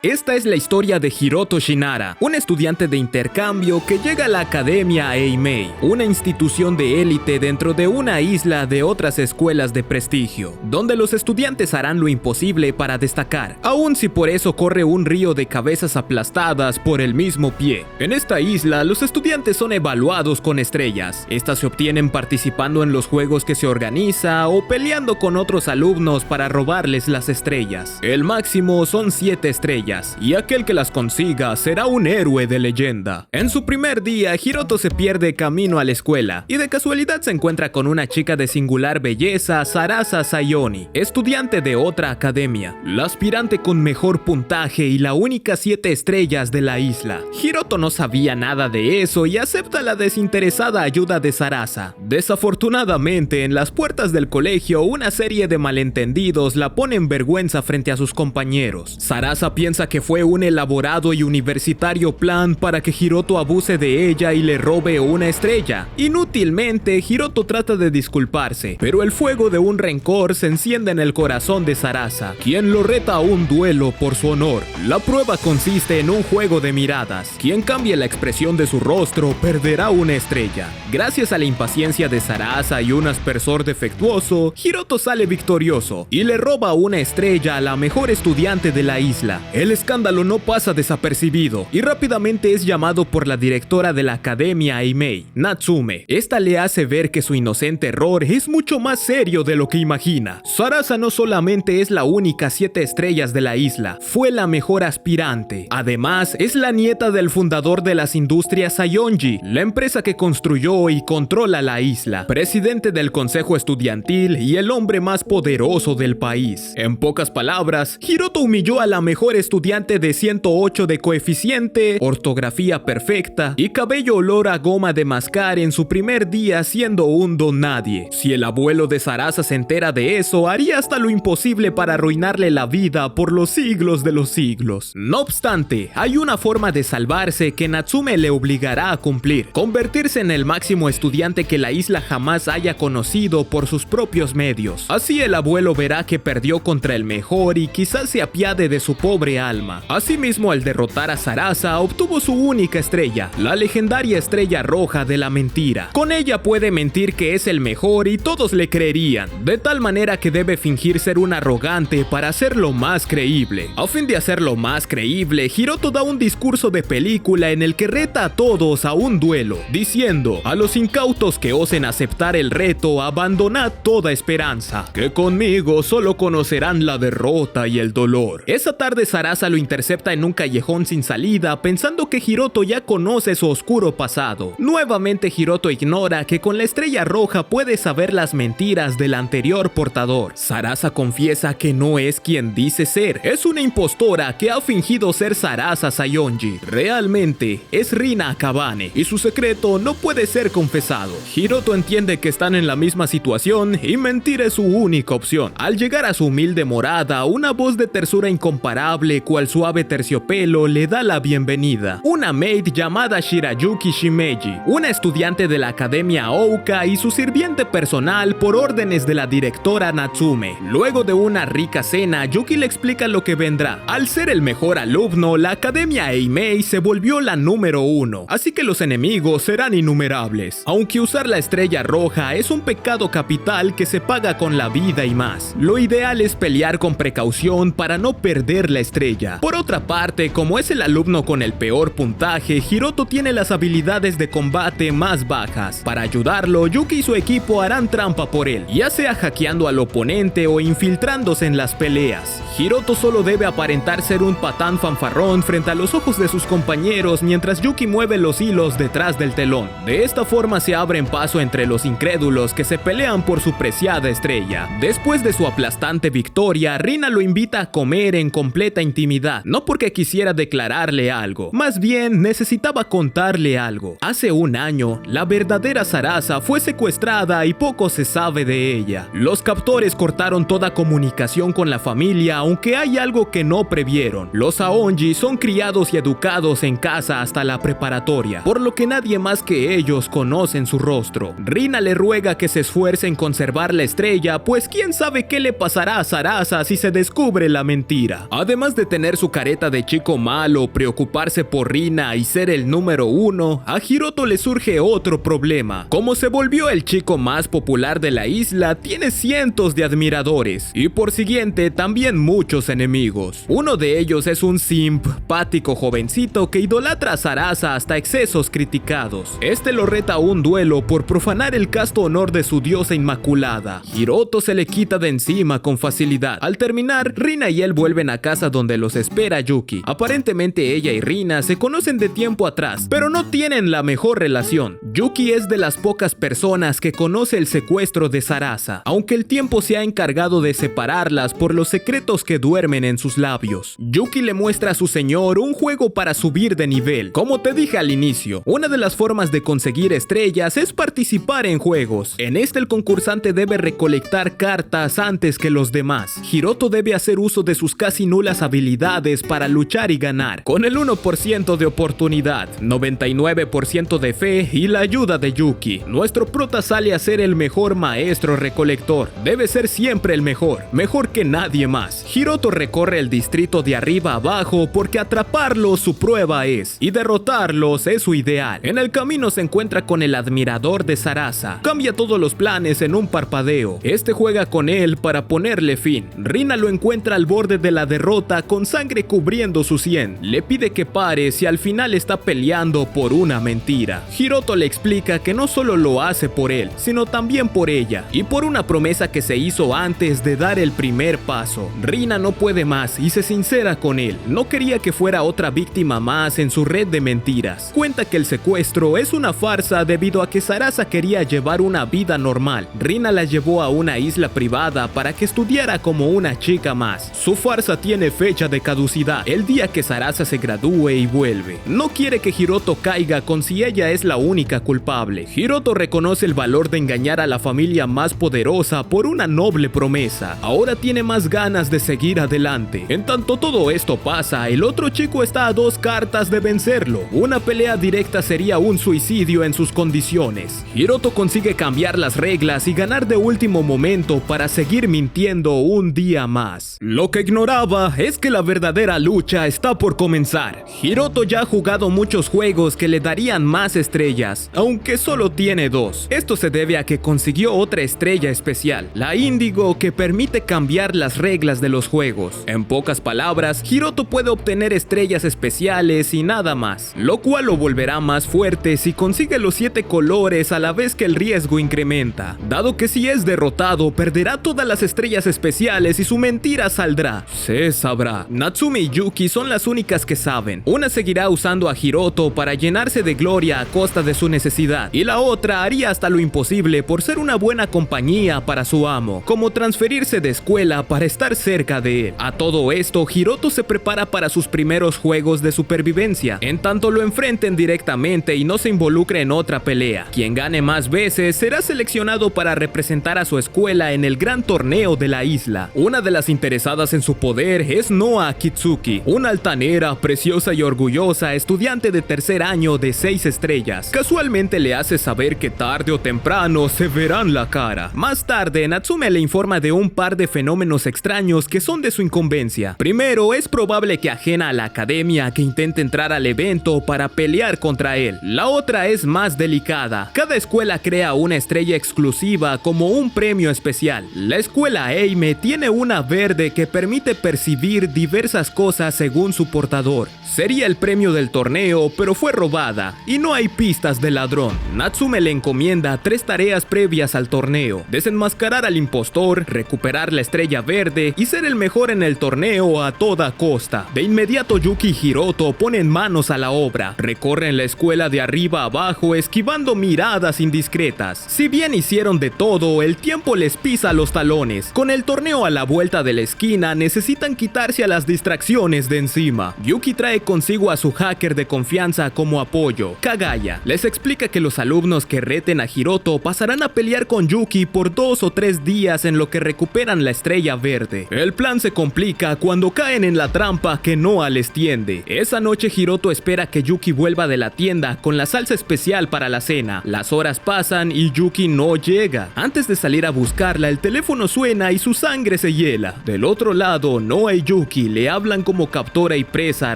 Esta es la historia de Hiroto Shinara, un estudiante de intercambio que llega a la Academia Eimei, una institución de élite dentro de una isla de otras escuelas de prestigio, donde los estudiantes harán lo imposible para destacar, aun si por eso corre un río de cabezas aplastadas por el mismo pie. En esta isla, los estudiantes son evaluados con estrellas. Estas se obtienen participando en los juegos que se organiza o peleando con otros alumnos para robarles las estrellas. El máximo son 7 estrellas. Y aquel que las consiga será un héroe de leyenda. En su primer día, Hiroto se pierde camino a la escuela y de casualidad se encuentra con una chica de singular belleza, Sarasa Sayoni, estudiante de otra academia, la aspirante con mejor puntaje y la única 7 estrellas de la isla. Hiroto no sabía nada de eso y acepta la desinteresada ayuda de Sarasa. Desafortunadamente, en las puertas del colegio, una serie de malentendidos la pone en vergüenza frente a sus compañeros. Sarasa piensa que fue un elaborado y universitario plan para que Hiroto abuse de ella y le robe una estrella. Inútilmente, Hiroto trata de disculparse, pero el fuego de un rencor se enciende en el corazón de Sarasa, quien lo reta a un duelo por su honor. La prueba consiste en un juego de miradas. Quien cambie la expresión de su rostro perderá una estrella. Gracias a la impaciencia de Sarasa y un aspersor defectuoso, Hiroto sale victorioso y le roba una estrella a la mejor estudiante de la isla. El escándalo no pasa desapercibido y rápidamente es llamado por la directora de la Academia Eimei, Natsume. Esta le hace ver que su inocente error es mucho más serio de lo que imagina. Sarasa no solamente es la única 7 estrellas de la isla, fue la mejor aspirante. Además, es la nieta del fundador de las industrias Sayonji, la empresa que construyó y controla la isla, presidente del consejo estudiantil y el hombre más poderoso del país. En pocas palabras, Hiroto humilló a la mejor estudiante de 108 de coeficiente, ortografía perfecta y cabello olor a goma de mascar en su primer día siendo un don nadie. Si el abuelo de Sarasa se entera de eso, haría hasta lo imposible para arruinarle la vida por los siglos de los siglos. No obstante, hay una forma de salvarse que Natsume le obligará a cumplir: convertirse en el máximo estudiante que la isla jamás haya conocido por sus propios medios. Así el abuelo verá que perdió contra el mejor y quizás se apiade de su pobre alma. Asimismo, al derrotar a Sarasa, obtuvo su única estrella, la legendaria estrella roja de la mentira. Con ella puede mentir que es el mejor y todos le creerían, de tal manera que debe fingir ser un arrogante para hacerlo más creíble. A fin de hacerlo más creíble, Hiroto da un discurso de película en el que reta a todos a un duelo, diciendo: a los incautos que osen aceptar el reto, abandonad toda esperanza, que conmigo solo conocerán la derrota y el dolor. Esa tarde Sarasa lo intercepta en un callejón sin salida, pensando que Hiroto ya conoce su oscuro pasado. Nuevamente Hiroto ignora que con la estrella roja puede saber las mentiras del anterior portador. Sarasa confiesa que no es quien dice ser, es una impostora que ha fingido ser Sarasa Sayonji. Realmente es Rina Akabane y su secreto no puede ser confesado. Hiroto entiende que están en la misma situación y mentir es su única opción. Al llegar a su humilde morada, una voz de tersura incomparable cual suave terciopelo le da la bienvenida. Una maid llamada Shirayuki Shimeji, una estudiante de la Academia Ouka y su sirviente personal por órdenes de la directora Natsume. Luego de una rica cena, Yuki le explica lo que vendrá. Al ser el mejor alumno, la Academia Eimei se volvió la número 1, así que los enemigos serán innumerables. Aunque usar la estrella roja es un pecado capital que se paga con la vida y más, lo ideal es pelear con precaución para no perder la estrella. Por otra parte, como es el alumno con el peor puntaje, Hiroto tiene las habilidades de combate más bajas. Para ayudarlo, Yuki y su equipo harán trampa por él, ya sea hackeando al oponente o infiltrándose en las peleas. Hiroto solo debe aparentar ser un patán fanfarrón frente a los ojos de sus compañeros mientras Yuki mueve los hilos detrás del telón. De esta forma se abren paso entre los incrédulos que se pelean por su preciada estrella. Después de su aplastante victoria, Rina lo invita a comer en completa intimidad, no porque quisiera declararle algo, más bien necesitaba contarle algo. Hace un año, la verdadera Sarasa fue secuestrada y poco se sabe de ella. Los captores cortaron toda comunicación con la familia, aunque hay algo que no previeron. Los Aonji son criados y educados en casa hasta la preparatoria, por lo que nadie más que ellos conocen su rostro. Rina le ruega que se esfuerce en conservar la estrella, pues quién sabe qué le pasará a Sarasa si se descubre la mentira. Además de tener su careta de chico malo, preocuparse por Rina y ser el número uno, a Hiroto le surge otro problema. Como se volvió el chico más popular de la isla, tiene cientos de admiradores y por siguiente también muchos enemigos. Uno de ellos es un simpático jovencito que idolatra a Sarasa hasta excesos criticados. Este lo reta a un duelo por profanar el casto honor de su diosa inmaculada. Hiroto se le quita de encima con facilidad. Al terminar, Rina y él vuelven a casa donde los espera Yuki. Aparentemente ella y Rina se conocen de tiempo atrás, pero no tienen la mejor relación. Yuki es de las pocas personas que conoce el secuestro de Sarasa, aunque el tiempo se ha encargado de separarlas por los secretos que duermen en sus labios. Yuki le muestra a su señor un juego para subir de nivel. Como te dije al inicio, una de las formas de conseguir estrellas es participar en juegos. En este el concursante debe recolectar cartas antes que los demás. Hiroto debe hacer uso de sus casi nulas habilidades para luchar y ganar, con el 1% de oportunidad, 99% de fe y la ayuda de Yuki. Nuestro prota sale a ser el mejor maestro recolector. Debe ser siempre el mejor que nadie más. Hiroto recorre el distrito de arriba a abajo porque atraparlos su prueba es, y derrotarlos es su ideal. En el camino se encuentra con el admirador de Sarasa. Cambia todos los planes en un parpadeo. Este juega con él para ponerle fin. Rina lo encuentra al borde de la derrota con sangre cubriendo su sien. Le pide que pare si al final está peleando por una mentira. Hiroto le explica que no solo lo hace por él, sino también por ella, y por una promesa que se hizo antes de dar el primer paso. Rina no puede más y se sincera con él. No quería que fuera otra víctima más en su red de mentiras. Cuenta que el secuestro es una farsa debido a que Sarasa quería llevar una vida normal. Rina la llevó a una isla privada para que estudiara como una chica más. Su farsa tiene fecha de caducidad, el día que Sarasa se gradúe y vuelve. No quiere que Hiroto caiga con si ella es la única culpable. Hiroto reconoce el valor de engañar a la familia más poderosa por una noble promesa. Ahora tiene más ganas de seguir adelante. En tanto todo esto pasa, el otro chico está a 2 cartas de vencerlo. Una pelea directa sería un suicidio en sus condiciones. Hiroto consigue cambiar las reglas y ganar de último momento para seguir mintiendo un día más. Lo que ignoraba es que la verdadera lucha está por comenzar. Hiroto ya ha jugado muchos juegos que le darían más estrellas, aunque solo tiene 2. Esto se debe a que consiguió otra estrella especial, la Índigo, que permite cambiar las reglas de los juegos. En pocas palabras, Hiroto puede obtener estrellas especiales y nada más, lo cual lo volverá más fuerte si consigue los 7 colores a la vez que el riesgo incrementa, dado que si es derrotado perderá todas las estrellas especiales y su mentira saldrá. Se sabrá. Natsumi y Yuki son las únicas que saben. Una seguirá usando a Hiroto para llenarse de gloria a costa de su necesidad, y la otra haría hasta lo imposible por ser una buena compañía para su amo, como transferirse de escuela para estar cerca de él. A todo esto, Hiroto se prepara para sus primeros juegos de supervivencia, en tanto lo enfrenten directamente y no se involucre en otra pelea. Quien gane más veces será seleccionado para representar a su escuela en el gran torneo de la isla. Una de las interesadas en su poder es Noa Kitsuki, una altanera, preciosa y orgullosa estudiante de tercer año de 6 estrellas. Casualmente le hace saber que tarde o temprano se verán la cara. Más tarde, Natsume le informa de un par de fenómenos extraños que son de su incumbencia. Primero, es probable que ajena a la academia que intente entrar al evento para pelear contra él. La otra es más delicada. Cada escuela crea una estrella exclusiva como un premio especial. La escuela Eime tiene una verde que permite percibir diversas cosas según su portador. Sería el premio del torneo, pero fue robada y no hay pistas del ladrón. Natsume le encomienda 3 tareas previas al torneo: desenmascarar al impostor, recuperar la estrella verde y ser el mejor en el torneo a toda costa. De inmediato Yuki y Hiroto ponen manos a la obra. Recorren la escuela de arriba a abajo esquivando miradas indiscretas. Si bien hicieron de todo, el tiempo les pisa los talones. Con el torneo a la vuelta de la esquina, necesitan quitarse a las distracciones de encima. Yuki trae consigo a su hacker de confianza como apoyo, Kagaya. Les explica que los alumnos que reten a Hiroto pasarán a pelear con Yuki por 2 o 3 días en lo que recuperan la estrella verde. El plan se complica cuando caen en la trampa que Noa les tiende. Esa noche Hiroto espera que Yuki vuelva de la tienda con la salsa especial para la cena. Las horas pasan y Yuki no llega. Antes de salir a buscarla, el teléfono suena y su sangre se hiela. Del otro lado, Noa y Yuki Yuki le hablan como captora y presa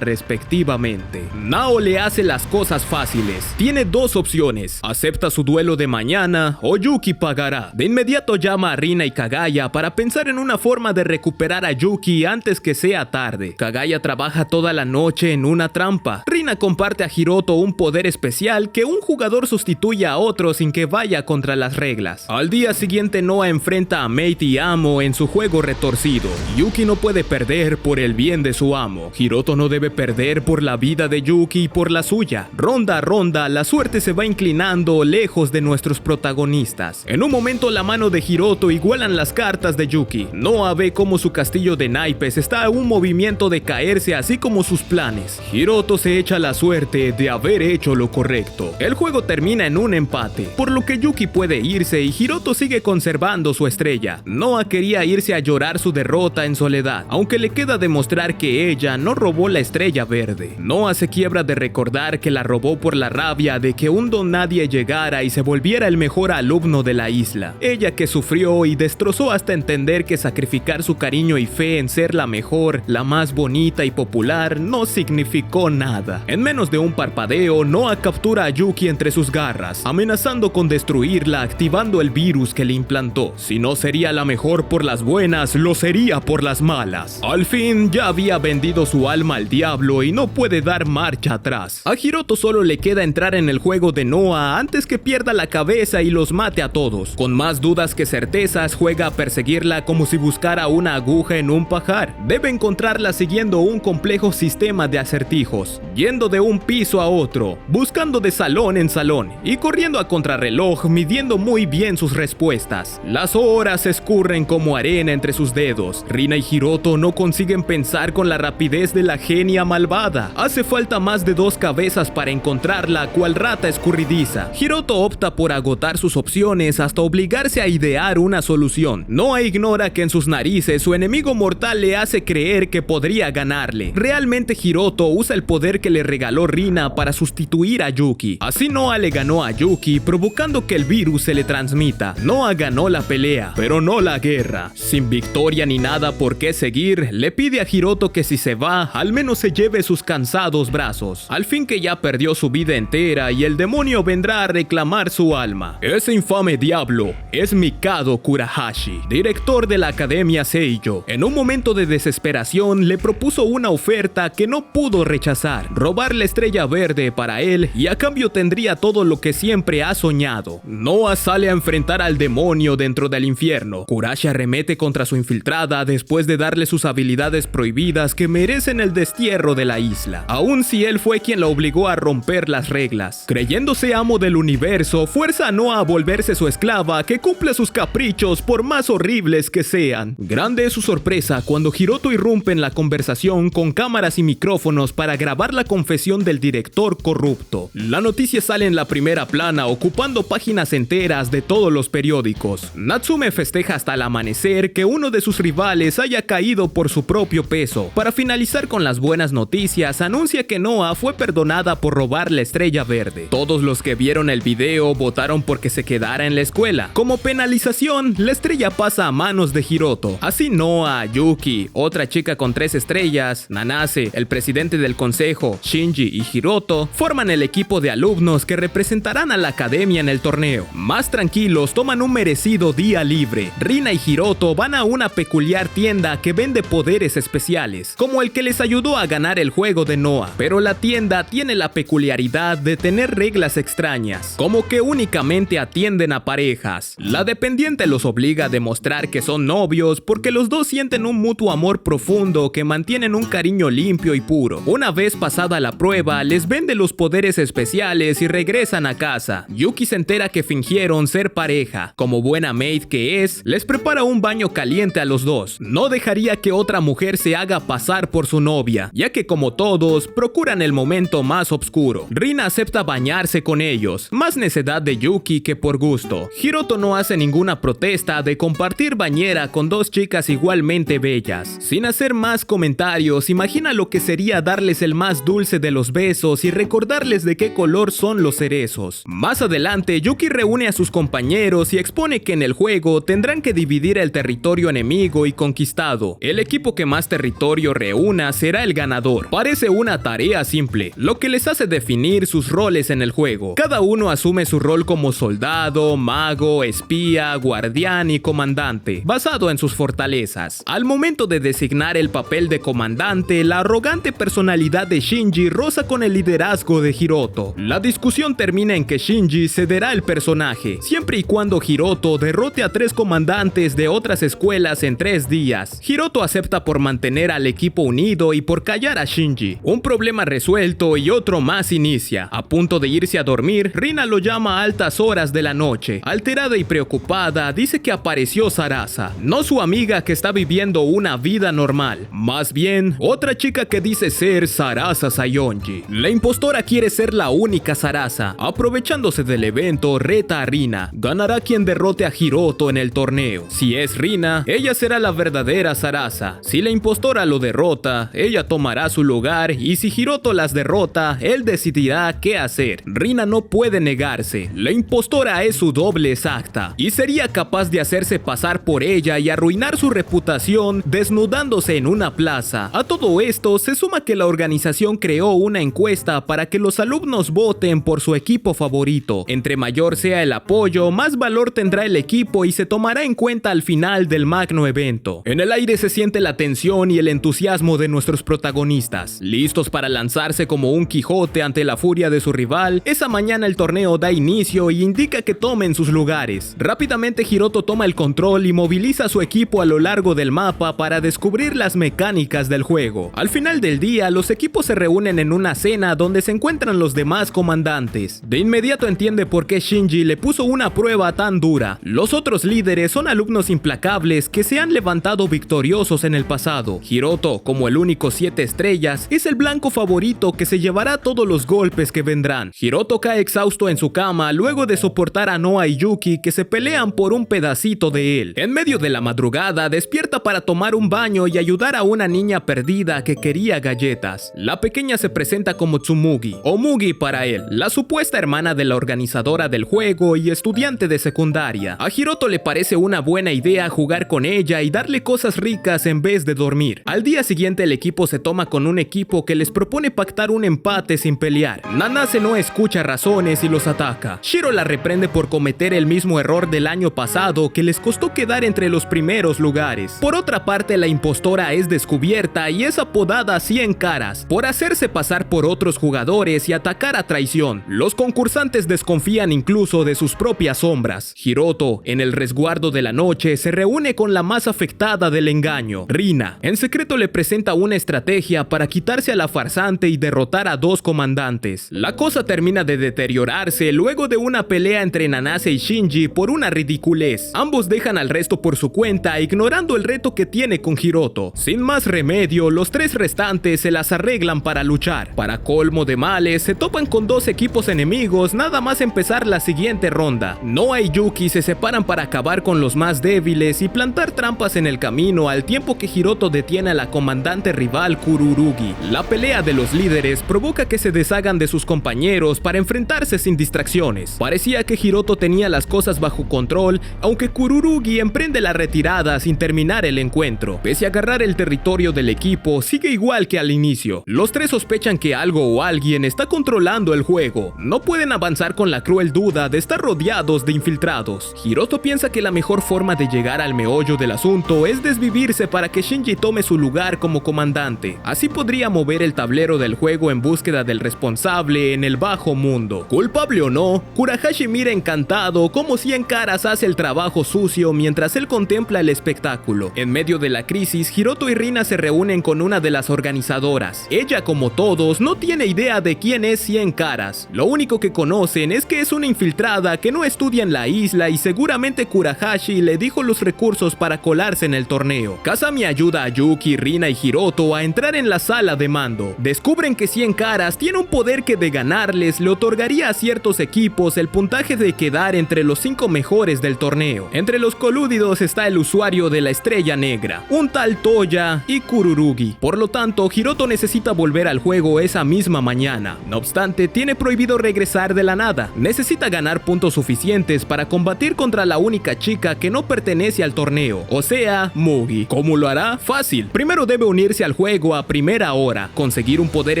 respectivamente. Nao le hace las cosas fáciles. Tiene dos opciones: acepta su duelo de mañana o Yuki pagará. De inmediato llama a Rina y Kagaya para pensar en una forma de recuperar a Yuki antes que sea tarde. Kagaya trabaja toda la noche en una trampa. Rina comparte a Hiroto un poder especial que un jugador sustituye a otro sin que vaya contra las reglas. Al día siguiente Noa enfrenta a Mate y Amo en su juego retorcido. Yuki no puede perder por el bien de su amo. Hiroto no debe perder por la vida de Yuki y por la suya. Ronda a ronda, la suerte se va inclinando lejos de nuestros protagonistas. En un momento la mano de Hiroto igualan las cartas de Yuki. Noa ve como su castillo de naipes está a un movimiento de caerse, así como sus planes. Hiroto se echa la suerte de haber hecho lo correcto. El juego termina en un empate, por lo que Yuki puede irse y Hiroto sigue conservando su estrella. Noa quería irse a llorar su derrota en soledad, aunque le queda demostrar que ella no robó la estrella verde. Noa se quiebra de recordar que la robó por la rabia de que un don nadie llegara y se volviera el mejor alumno de la isla. Ella que sufrió y destrozó hasta entender que sacrificar su cariño y fe en ser la mejor, la más bonita y popular no significó nada. En menos de un parpadeo, Noa captura a Yuki entre sus garras, amenazando con destruirla activando el virus que le implantó. Si no sería la mejor por las buenas, lo sería por las malas. Al fin ya había vendido su alma al diablo y no puede dar marcha atrás. A Hiroto solo le queda entrar en el juego de Noa antes que pierda la cabeza y los mate a todos. Con más dudas que certezas, juega a perseguirla como si buscara una aguja en un pajar. Debe encontrarla siguiendo un complejo sistema de acertijos, yendo de un piso a otro, buscando de salón en salón y corriendo a contrarreloj, midiendo muy bien sus respuestas. Las horas escurren como arena entre sus dedos. Rina y Hiroto no consiguen pensar con la rapidez de la genia malvada. Hace falta más de 2 cabezas para encontrarla cual rata escurridiza. Hiroto opta por agotar sus opciones hasta obligarse a idear una solución. Noa ignora que en sus narices su enemigo mortal le hace creer que podría ganarle. Realmente Hiroto usa el poder que le regaló Rina para sustituir a Yuki. Así Noa le ganó a Yuki, provocando que el virus se le transmita. Noa ganó la pelea, pero no la guerra. Sin victoria ni nada por qué seguir, le pide a Hiroto que si se va, al menos se lleve sus cansados brazos. Al fin que ya perdió su vida entera y el demonio vendrá a reclamar su alma. Ese infame diablo es Mikado Kurahashi, director de la Academia Seijo. En un momento de desesperación le propuso una oferta que no pudo rechazar: robar la estrella verde para él y a cambio tendría todo lo que siempre ha soñado. Noa sale a enfrentar al demonio dentro del infierno. Kurahashi arremete contra su infiltrada después de darle sus habilidades prohibidas que merecen el destierro de la isla, aun si él fue quien la obligó a romper las reglas. Creyéndose amo del universo, fuerza a Noa a volverse su esclava que cumple sus caprichos por más horribles que sean. Grande es su sorpresa cuando Hiroto irrumpe en la conversación con cámaras y micrófonos para grabar la confesión del director corrupto. La noticia sale en la primera plana, ocupando páginas enteras de todos los periódicos. Natsume festeja hasta el amanecer que uno de sus rivales haya caído por su propio peso. Para finalizar con las buenas noticias, anuncia que Noa fue perdonada por robar la estrella verde. Todos los que vieron el video votaron porque se quedara en la escuela. Como penalización, la estrella pasa a manos de Hiroto. Así Noa, Yuki, otra chica con 3 estrellas, Nanase, el presidente del consejo, Shinji y Hiroto forman el equipo de alumnos que representarán a la academia en el torneo. Más tranquilos, toman un merecido día libre. Rina y Hiroto van a una peculiar tienda que vende poderes especiales, como el que les ayudó a ganar el juego de Noa. Pero la tienda tiene la peculiaridad de tener reglas extrañas, como que únicamente atienden a parejas. La dependiente los obliga a demostrar que son novios porque los dos sienten un mutuo amor profundo que mantienen un cariño limpio y puro. Una vez pasada la prueba, les vende los poderes especiales y regresan a casa. Yuki se entera que fingieron ser pareja. Como buena maid que es, les prepara un baño caliente a los dos. No dejaría que otra mujer se haga pasar por su novia, ya que como todos, procuran el momento más oscuro. Rina acepta bañarse con ellos, más necedad de Yuki que por gusto. Hiroto no hace ninguna protesta de compartir bañera con 2 chicas igualmente bellas. Sin hacer más comentarios, imagina lo que sería darles el más dulce dulce de los besos y recordarles de qué color son los cerezos. Más adelante, Yuki reúne a sus compañeros y expone que en el juego tendrán que dividir el territorio enemigo y conquistado. El equipo que más territorio reúna será el ganador. Parece una tarea simple, lo que les hace definir sus roles en el juego. Cada uno asume su rol como soldado, mago, espía, guardián y comandante, basado en sus fortalezas. Al momento de designar el papel de comandante, la arrogante personalidad de Shinji roza con el liderazgo de Hiroto. La discusión termina en que Shinji cederá el personaje, siempre y cuando Hiroto derrote a 3 comandantes de otras escuelas en 3 días. Hiroto acepta por mantener al equipo unido y por callar a Shinji. Un problema resuelto y otro más inicia. A punto de irse a dormir, Rina lo llama a altas horas de la noche. Alterada y preocupada, dice que apareció Sarasa, no su amiga que está viviendo una vida normal, más bien otra chica que dice ser Sarasa Sayonji. La impostora quiere ser la única Sarasa. Aprovechándose del evento, reta a Rina. Ganará quien derrote a Hiroto en el torneo. Si es Rina, ella será la verdadera Sarasa. Si la impostora lo derrota, ella tomará su lugar, y si Hiroto las derrota, él decidirá qué hacer. Rina no puede negarse. La impostora es su doble exacta y sería capaz de hacerse pasar por ella y arruinar su reputación desnudándose en una plaza. A todo esto se suma que la organización creó una encuesta para que los alumnos voten por su equipo favorito. Entre mayor sea el apoyo, más valor tendrá el equipo y se tomará en cuenta al final del magno evento. En el aire se siente la tensión y el entusiasmo de nuestros protagonistas, listos para lanzarse como un Quijote ante la furia de su rival. Esa mañana el torneo da inicio y indica que tomen sus lugares. Rápidamente Hiroto toma el control y moviliza a su equipo a lo largo del mapa para descubrir las mecánicas del juego. Al final del día, los equipos se reúnen en una cena donde se encuentran los demás comandantes. De inmediato entiende por qué Shinji le puso una prueba tan dura. Los otros líderes son alumnos implacables que se han levantado victoriosos en el pasado. Hiroto, como el único 7 estrellas, es el blanco favorito que se llevará todos los golpes que vendrán. Hiroto cae exhausto en su cama luego de soportar a Noa y Yuki que se pelean por un pedacito de él. En medio de la madrugada despierta para tomar un baño y ayudar a una niña perdida que quería galletas. La pequeña se presenta como Tsumugi, o Mugi para él, la supuesta hermana de la organizadora del juego y estudiante de secundaria. A Hiroto le parece una buena idea jugar con ella y darle cosas ricas en vez de dormir. Al día siguiente el equipo se toma con un equipo que les propone pactar un empate sin pelear. Nanase no escucha razones y los ataca. Shiro la reprende por cometer el mismo error del año pasado que les costó quedar entre los primeros lugares. Por otra parte, la impostora es descubierta y es apodada 100 caras por hacerse pasar por otros jugadores y atacar a traición. Los concursantes desconfían incluso de sus propias sombras. Hiroto, en el resguardo de la noche, se reúne con la más afectada del engaño, Rina. En secreto le presenta una estrategia para quitarse a la farsante y derrotar a 2 comandantes. La cosa termina de deteriorarse luego de una pelea entre Nanase y Shinji por una ridiculez. Ambos dejan al resto por su cuenta, ignorando el reto que tiene con Hiroto. Sin más remedio, los 3 restantes se las arreglan para luchar. Para colmo de males, se topan con 2 equipos enemigos nada más empezar la siguiente ronda. Noa y Yuki se separan para acabar con los más débiles y plantar trampas en el camino, al tiempo que Hiroto detiene a la comandante rival Kururugi. La pelea de los líderes provoca que se deshagan de sus compañeros para enfrentarse sin distracciones. Parecía que Hiroto tenía las cosas bajo control, aunque Kururugi emprende la retirada sin terminar el encuentro. Pese a agarrar el territorio del equipo, sigue igual que al inicio. Los 3 sospechan que algo o alguien está controlando el juego. No pueden avanzar con la cruel duda de estar rodeados de infiltrados. Hiroto piensa que la mejor forma de llegar al meollo del asunto es desvivirse para que Shinji tome su lugar como comandante. Así podría mover el tablero del juego en búsqueda del responsable en el bajo mundo. Culpable o no, Kurahashi mira encantado cómo 100 caras hace el trabajo sucio mientras él contempla el espectáculo. En medio de la crisis, Hiroto y Rina se reúnen con una de las organizadoras. Ella, como todos, no tiene idea de quién es 100 caras. Lo único que conocen es que es una infiltrada que no estudia en la isla y seguramente Kurahashi le dijo los recursos para colarse en el torneo. Kasami ayuda a Yuki, Rina y Hiroto a entrar en la sala de mando. Descubren que 100 caras tiene un poder que de ganarles le otorgaría a ciertos equipos el puntaje de quedar entre los 5 mejores del torneo. Entre los colúdidos está el usuario de la estrella negra, un tal Toya y Kururugi. Por lo tanto, Hiroto necesita volver al al juego esa misma mañana. No obstante, tiene prohibido regresar de la nada. Necesita ganar puntos suficientes para combatir contra la única chica que no pertenece al torneo, o sea, Mugi. ¿Cómo lo hará? Fácil. Primero debe unirse al juego a primera hora, conseguir un poder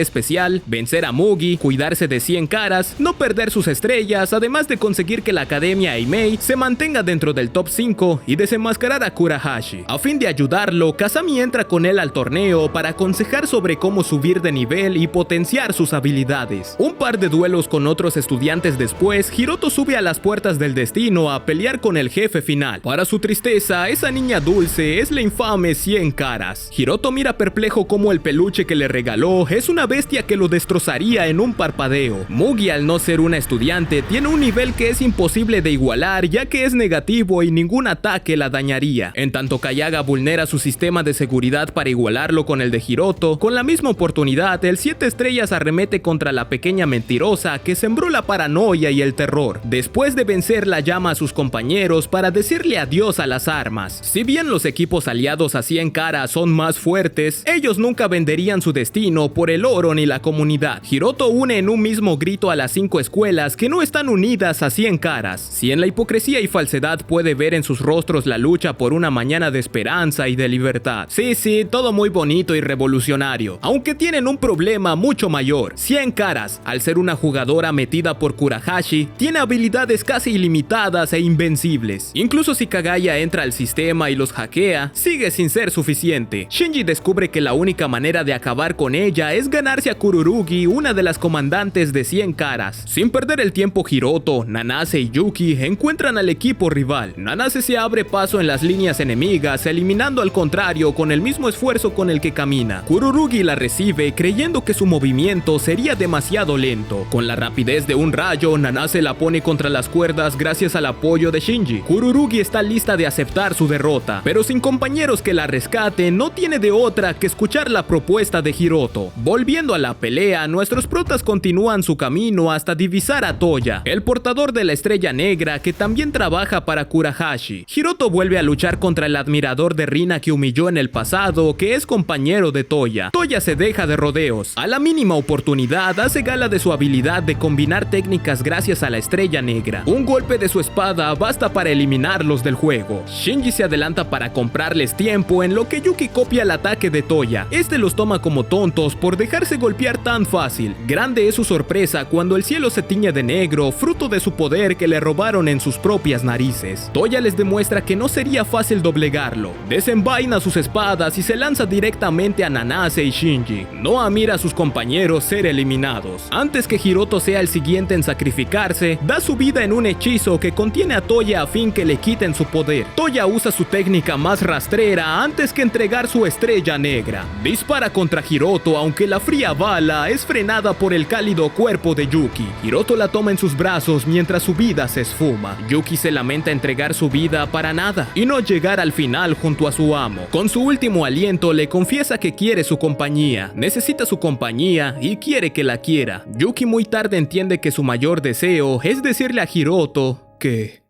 especial, vencer a Mugi, cuidarse de 100 caras, no perder sus estrellas, además de conseguir que la Academia Aimei se mantenga dentro del top 5 y desenmascarar a Kurahashi. A fin de ayudarlo, Kazami entra con él al torneo para aconsejar sobre cómo subir de nivel y potenciar sus habilidades. Un par de duelos con otros estudiantes después, Hiroto sube a las puertas del destino a pelear con el jefe final. Para su tristeza, esa niña dulce es la infame 100 caras. Hiroto mira perplejo cómo el peluche que le regaló es una bestia que lo destrozaría en un parpadeo. Mugi, al no ser una estudiante, tiene un nivel que es imposible de igualar, ya que es negativo y ningún ataque la dañaría. En tanto Kayaga vulnera su sistema de seguridad para igualarlo con el de Hiroto, con la misma oportunidad, el 7 estrellas arremete contra la pequeña mentirosa que sembró la paranoia y el terror. Después de vencerla, llama a sus compañeros para decirle adiós a las armas. Si bien los equipos aliados a 100 caras son más fuertes, ellos nunca venderían su destino por el oro ni la comunidad. Hiroto une en un mismo grito a las 5 escuelas que no están unidas a 100 caras. Si en la hipocresía y falsedad puede ver en sus rostros la lucha por una mañana de esperanza y de libertad. Sí, todo muy bonito y revolucionario, aunque tienen un problema mucho mayor. 100 caras, al ser una jugadora metida por Kurahashi, tiene habilidades casi ilimitadas e invencibles. Incluso si Kagaya entra al sistema y los hackea, sigue sin ser suficiente. Shinji descubre que la única manera de acabar con ella es ganarse a Kururugi, una de las comandantes de 100 caras. Sin perder el tiempo, Hiroto, Nanase y Yuki encuentran al equipo rival. Nanase se abre paso en las líneas enemigas, eliminando al contrario con el mismo esfuerzo con el que camina. Kururugi la recibe creyendo que su movimiento sería demasiado lento. Con la rapidez de un rayo, Nanase la pone contra las cuerdas gracias al apoyo de Shinji. Kururugi está lista de aceptar su derrota, pero sin compañeros que la rescaten, no tiene de otra que escuchar la propuesta de Hiroto. Volviendo a la pelea, nuestros protas continúan su camino hasta divisar a Toya, el portador de la estrella negra que también trabaja para Kurahashi. Hiroto vuelve a luchar contra el admirador de Rina que humilló en el pasado, que es compañero de Toya. Toya se deja de rodeos. A la mínima oportunidad hace gala de su habilidad de combinar técnicas gracias a la estrella negra. Un golpe de su espada basta para eliminarlos del juego. Shinji se adelanta para comprarles tiempo, en lo que Yuki copia el ataque de Toya. Este los toma como tontos por dejarse golpear tan fácil. Grande es su sorpresa cuando el cielo se tiñe de negro, fruto de su poder que le robaron en sus propias narices. Toya les demuestra que no sería fácil doblegarlo. Desenvaina sus espadas y se lanza directamente a Nanase y Shinji. Noa mira a sus compañeros ser eliminados. Antes que Hiroto sea el siguiente en sacrificarse, da su vida en un hechizo que contiene a Toya a fin que le quiten su poder. Toya usa su técnica más rastrera antes que entregar su estrella negra. Dispara contra Hiroto, aunque la fría bala es frenada por el cálido cuerpo de Yuki. Hiroto la toma en sus brazos mientras su vida se esfuma. Yuki se lamenta entregar su vida para nada y no llegar al final junto a su amo. Con su último aliento le confiesa que quiere su compañía, necesita su compañía y quiere que la quiera. Yuki muy tarde entiende que su mayor deseo es decirle a Hiroto que...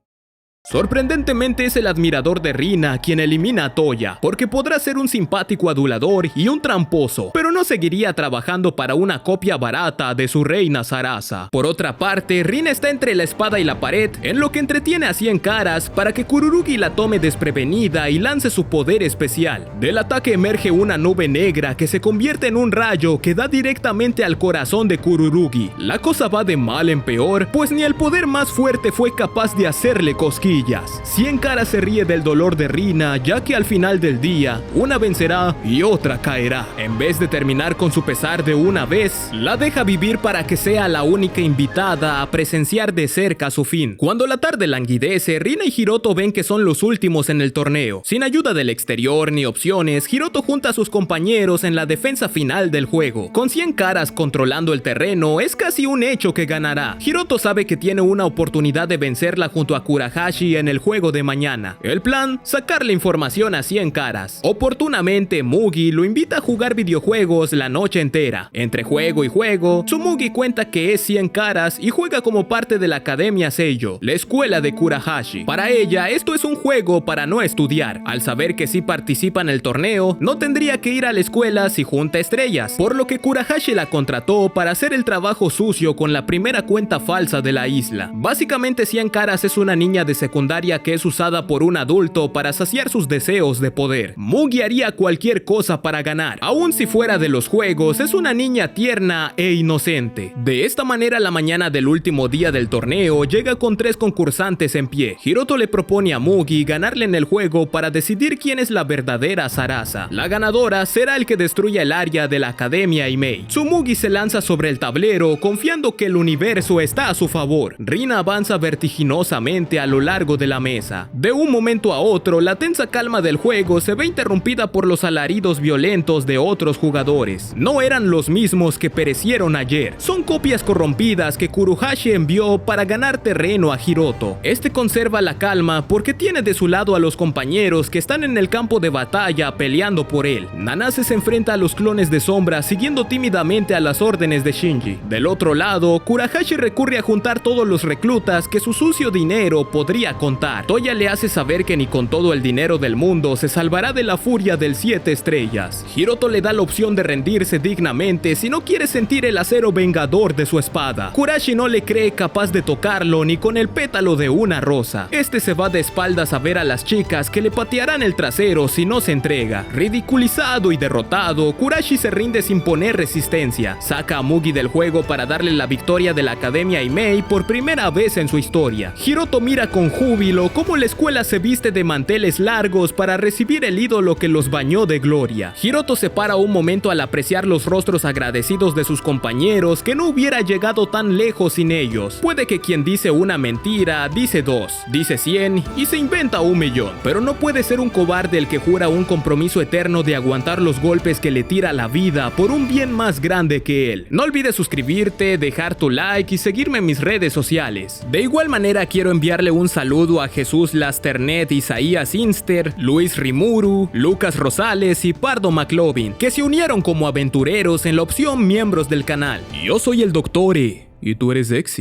Sorprendentemente es el admirador de Rina quien elimina a Toya, porque podrá ser un simpático adulador y un tramposo, pero no seguiría trabajando para una copia barata de su reina Sarasa. Por otra parte, Rina está entre la espada y la pared, en lo que entretiene a 100 caras para que Kururugi la tome desprevenida y lance su poder especial. Del ataque emerge una nube negra que se convierte en un rayo que da directamente al corazón de Kururugi. La cosa va de mal en peor, pues ni el poder más fuerte fue capaz de hacerle cosquillas. 100 caras se ríe del dolor de Rina, ya que al final del día, una vencerá y otra caerá. En vez de terminar con su pesar de una vez, la deja vivir para que sea la única invitada a presenciar de cerca su fin. Cuando la tarde languidece, Rina y Hiroto ven que son los últimos en el torneo. Sin ayuda del exterior ni opciones, Hiroto junta a sus compañeros en la defensa final del juego. Con 100 caras controlando el terreno, es casi un hecho que ganará. Hiroto sabe que tiene una oportunidad de vencerla junto a Kurahashi Kurohashi en el juego de mañana. El plan, sacarle información a 100 caras. Oportunamente, Mugi lo invita a jugar videojuegos la noche entera. Entre juego y juego, Tsumugi cuenta que es 100 caras y juega como parte de la Academia Seijo, la escuela de Kurohashi. Para ella, esto es un juego para no estudiar. Al saber que si participa en el torneo, no tendría que ir a la escuela si junta estrellas, por lo que Kurohashi la contrató para hacer el trabajo sucio con la primera cuenta falsa de la isla. Básicamente 100 caras es una niña de secundaria que es usada por un adulto para saciar sus deseos de poder. Mugi haría cualquier cosa para ganar, aun si fuera de los juegos, es una niña tierna e inocente. De esta manera, la mañana del último día del torneo llega con 3 concursantes en pie. Hiroto le propone a Mugi ganarle en el juego para decidir quién es la verdadera Sarasa. La ganadora será el que destruya el área de la Academia Imei. Tsumugi se lanza sobre el tablero confiando que el universo está a su favor. Rina avanza vertiginosamente a lo largo de la mesa. De un momento a otro, la tensa calma del juego se ve interrumpida por los alaridos violentos de otros jugadores. No eran los mismos que perecieron ayer. Son copias corrompidas que Kurohashi envió para ganar terreno a Hiroto. Este conserva la calma porque tiene de su lado a los compañeros que están en el campo de batalla peleando por él. Nanase se enfrenta a los clones de sombra siguiendo tímidamente a las órdenes de Shinji. Del otro lado, Kurohashi recurre a juntar todos los reclutas que su sucio dinero podría contar. Toya le hace saber que ni con todo el dinero del mundo se salvará de la furia del 7 estrellas. Hiroto le da la opción de rendirse dignamente si no quiere sentir el acero vengador de su espada. Kurashi no le cree capaz de tocarlo ni con el pétalo de una rosa. Este se va de espaldas a ver a las chicas que le patearán el trasero si no se entrega. Ridiculizado y derrotado, Kurashi se rinde sin poner resistencia. Saca a Mugi del juego para darle la victoria de la Academia Imei por primera vez en su historia. Hiroto mira con júbilo cómo la escuela se viste de manteles largos para recibir el ídolo que los bañó de gloria. Hiroto se para un momento al apreciar los rostros agradecidos de sus compañeros que no hubiera llegado tan lejos sin ellos. Puede que quien dice una mentira, dice 2, dice 100 y se inventa 1.000.000, pero no puede ser un cobarde el que jura un compromiso eterno de aguantar los golpes que le tira la vida por un bien más grande que él. No olvides suscribirte, dejar tu like y seguirme en mis redes sociales. De igual manera quiero enviarle un saludo a Jesús Lasternet, Isaías Inster, Luis Rimuru, Lucas Rosales y Pardo McLovin, que se unieron como aventureros en la opción miembros del canal. Yo soy el Doctor E, y tú eres Exi.